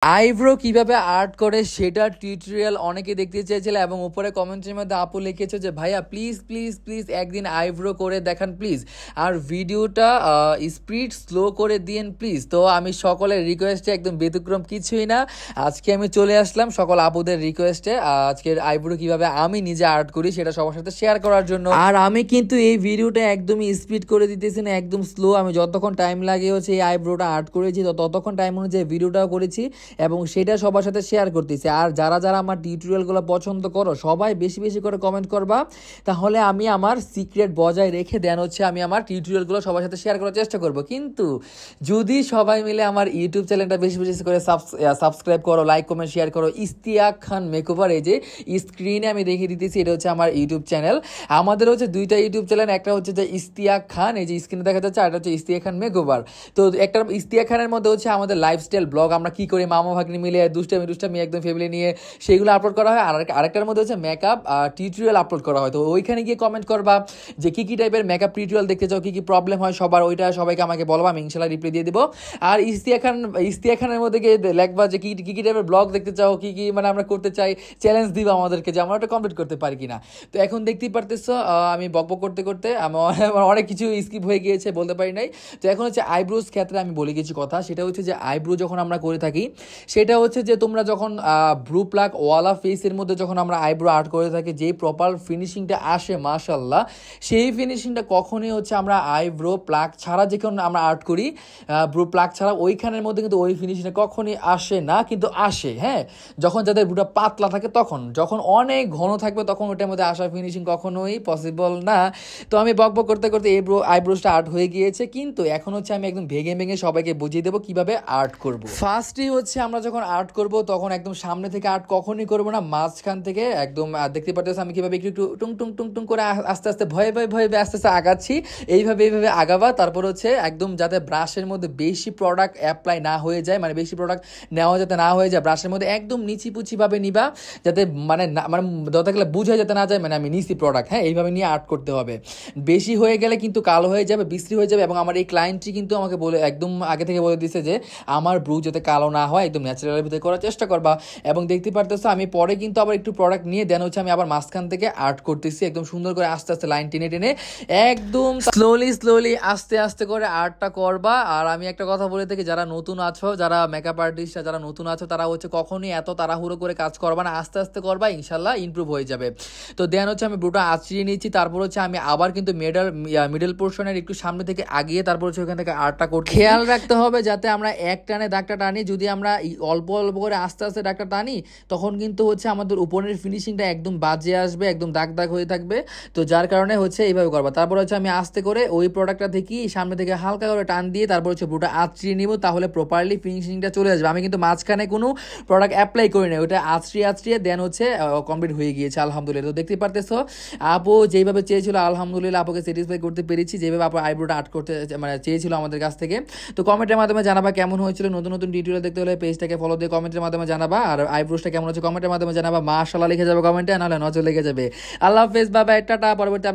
Eyebrow কিভাবে art করে সেটা টিউটোরিয়াল অনেকে দেখতে চেয়েছিল এবং উপরে কমেন্টের মধ্যে আপু লিখেছে যে ভাইয়া প্লিজ প্লিজ প্লিজ একদিন আইব্রো করে দেখান প্লিজ, আর ভিডিওটা স্পিড স্লো করে দিয়েন প্লিজ। তো আমি সকলের রিকোয়েস্টে একদম ব্যতিক্রম কিছুই না, আজকে আমি চলে আসলাম সকল আপুদের রিকোয়েস্টে আজকের আইব্রো কিভাবে আমি নিজে আর্ট করি সেটা সবার সাথে শেয়ার করার জন্য। আর আমি কিন্তু এই ভিডিওটা একদমই স্পিড করে দিতেছি না, একদম স্লো। আমি যতক্ষণ টাইম লাগে হচ্ছে এই আইব্রোটা আর্ট করেছি তো ততক্ষণ টাইম অনুযায়ী ভিডিওটাও করেছি এবং সেটা সবার সাথে শেয়ার করতেছি। আর যারা যারা আমার টিউটোরিয়ালগুলো পছন্দ করো সবাই বেশি বেশি করে কমেন্ট করবা, তাহলে আমি আমার সিক্রেট বজায় রেখে দেন হচ্ছে আমি আমার টিউটোরিয়ালগুলো সবার সাথে শেয়ার করার চেষ্টা করব। কিন্তু যদি সবাই মিলে আমার ইউটিউব চ্যানেলটা বেশি বেশি করে সাবস্ক্রাইব করো, লাইক কমেন্ট শেয়ার করো। ইশতিয়াক খান মেকওভার, এই যে স্ক্রিনে আমি দেখিয়ে দিতেছি, এটা হচ্ছে আমার ইউটিউব চ্যানেল। আমাদের হচ্ছে দুইটা ইউটিউব চ্যানেল, একটা হচ্ছে যে ইশতিয়াক খান, এই যে স্ক্রিনে দেখা যাচ্ছে, আর একটা হচ্ছে ইশতিয়াক খান মেকওভার। তো একটা ইশতিয়াক খানের মধ্যে হচ্ছে আমাদের লাইফস্টাইল ব্লগ, আমরা কি করি মামা ভাগ্নি মিলে দুষ্টামি একদম ফ্যামিলি নিয়ে সেইগুলো আপলোড করা হয়। আর আরেকটার মধ্যে হচ্ছে মেকআপ টিউটোরিয়াল আপলোড করা হয়। তো ওইখানে গিয়ে কমেন্ট করবা যে কি কি টাইপের মেকআপ টিউটোরিয়াল দেখতে চাও, কি কি প্রবলেম হয় সবার, ওইটা সবাইকে আমাকে বলবা, আমি ইনশাল্লাহ রিপ্লাই দিয়ে দেবো। আর ইশতিয়াক খানের মধ্যে গিয়ে লেখবা যে কি কি টাইপের ব্লগ দেখতে চাও, কি কি মানে আমরা করতে চাই, চ্যালেঞ্জ দিবা আমাদেরকে যে আমরা ওটা কমপ্লিট করতে পারি কিনা। তো এখন দেখতেই পারতেছো আমি বকবক করতে করতে আমার অনেক কিছু স্কিপ হয়ে গিয়েছে, বলতে পারি নাই। তো এখন হচ্ছে আইব্রোজ ক্ষেত্রে আমি বলে কিছু কথা, সেটা হচ্ছে যে আইব্রো যখন আমরা করে থাকি সেটা হচ্ছে যে তোমরা যখন ব্রু প্লাক ওয়ালা ফেসের মধ্যে যখন আমরা আইব্রো আর্ট করে থাকি, যেই প্রপার ফিনিশিংটা আসে মাশাল্লাহ, সেই ফিনিশিংটা কখনই হচ্ছে আমরা আইব্রো প্লাক ছাড়া যখন আমরা আর্ট করি, ব্রু প্লাক ছাড়া ওইখানের মধ্যে কিন্তু ওই ফিনিশিংটা কখনই আসে না। কিন্তু আসে, হ্যাঁ, যখন যাদের ব্রুটা পাতলা থাকে তখন, যখন অনেক ঘন থাকবে তখন ওটার মধ্যে আসার ফিনিশিং কখনোই পসিবল না। তো আমি বকবক করতে করতে আইব্রোসটা আর্ট হয়ে গিয়েছে, কিন্তু এখন হচ্ছে আমি একদম ভেঙে ভেঙে সবাইকে বুঝিয়ে দেবো কিভাবে আর্ট করব। ফার্স্টই হচ্ছে আমরা যখন আর্ট করব তখন একদম সামনে থেকে আর্ট কখনই করবো না, মাঝখান থেকে একদম দেখতে পাচ্ছি আমি কিভাবে একটু টুং টুং টুং টুং করে আস্তে আস্তে ভয়ে ভয়ে ভয়ে আস্তে আস্তে আগাচ্ছি। এইভাবে আগাবা। তারপর হচ্ছে একদম যাতে ব্রাশের মধ্যে বেশি প্রোডাক্ট অ্যাপ্লাই না হয়ে যায়, মানে বেশি প্রোডাক্ট নেওয়া যাতে না হয়ে যায়, ব্রাশের মধ্যে একদম নিচিপুচিভাবে নিবা, যাতে মানে ধরতে গেলে বুঝা যাতে না যায় মানে আমি নিছি প্রোডাক্ট, হ্যাঁ, এইভাবে নিয়ে আর্ট করতে হবে। বেশি হয়ে গেলে কিন্তু কালো হয়ে যাবে, বিশ্রী হয়ে যাবে। এবং আমার এই ক্লায়েন্টটি কিন্তু আমাকে বলে একদম আগে থেকে বলে দিচ্ছে যে আমার ব্রু যাতে কালো না হয়, একদম ন্যাচারালের ভিতরে করার চেষ্টা করবা। এবং দেখতে পারতেছো আমি পরে কিন্তু আবার একটু প্রোডাক্ট নিয়ে দেন হচ্ছে আমি আবার মাঝখান থেকে আর্ট করতেছি, একদম সুন্দর করে আস্তে আস্তে লাইন টেনে টেনে একদম স্লোলি আস্তে আস্তে করে আর্টটা করবা। আর আমি একটা কথা বলে থাকি, যারা নতুন আছো, যারা মেকআপ আর্টিস্টরা যারা নতুন আছো, তারা হচ্ছে কখনোই এত তাড়াহুড়ো করে কাজ করবা না, আস্তে আস্তে করবা, ইনশাল্লাহ ইমপ্রুভ হয়ে যাবে। তো দেন হচ্ছে আমি ব্রুটা আঁচড়িয়ে নিচ্ছি, তারপর হচ্ছে আমি আবার কিন্তু মিডল পোর্শনের একটু সামনে থেকে আগিয়ে তারপর হচ্ছে ওখান থেকে আর্টটা করতে খেয়াল রাখতে হবে যাতে আমরা এক টানে দাগটা টানি। যদি আমরা অল্প অল্প করে আস্তে আস্তে দাগটা টানি তখন কিন্তু হচ্ছে আমাদের উপরের ফিনিশিংটা একদম বাজে আসবে, একদম দাগ দাগ হয়ে থাকবে। তো যার কারণে হচ্ছে এইভাবে করবা। তারপর হচ্ছে আমি আস্তে করে ওই প্রোডাক্টটা থেকে সামনে থেকে হালকা করে টান দিয়ে তারপর হচ্ছে ব্রুটা আঁচড়িয়ে নিব, তাহলে প্রপারলি ফিনিশিংটা চলে আসবে। আমি কিন্তু মাঝখানে কোনো প্রোডাক্ট অ্যাপ্লাই করি না, ওটা আঁচড়িয়ে দেন হচ্ছে কমপ্লিট হয়ে গিয়েছে আলহামদুলিল্লাহ। তো দেখতে পারতেছো আপু যেইভাবে চেয়েছিল আলহামদুলিল্লাহ আপুকে স্যাটিসফাই করতে পেরেছি, যেভাবে আপু আইব্রোটা আর্ট করতে মানে চেয়েছিল আমাদের কাছ থেকে। তো কমেন্টের মাধ্যমে জানাবা কেমন হয়েছিল। নতুন নতুন টিউটোরিয়াল দেখতে হলে পেজটাকে ফলো দিয়ে কমেন্টের মাধ্যমে জানাবা। আর আইব্রোসটা কেমন হচ্ছে কমেন্টের মাধ্যমে জানাবা। মাশাআল্লাহ লিখে যাবে কমেন্টে, নাহলে নজর লেগে যাবে। আল্লাহ হাফেজ, বাই বাই, টাটা। পরবর্তী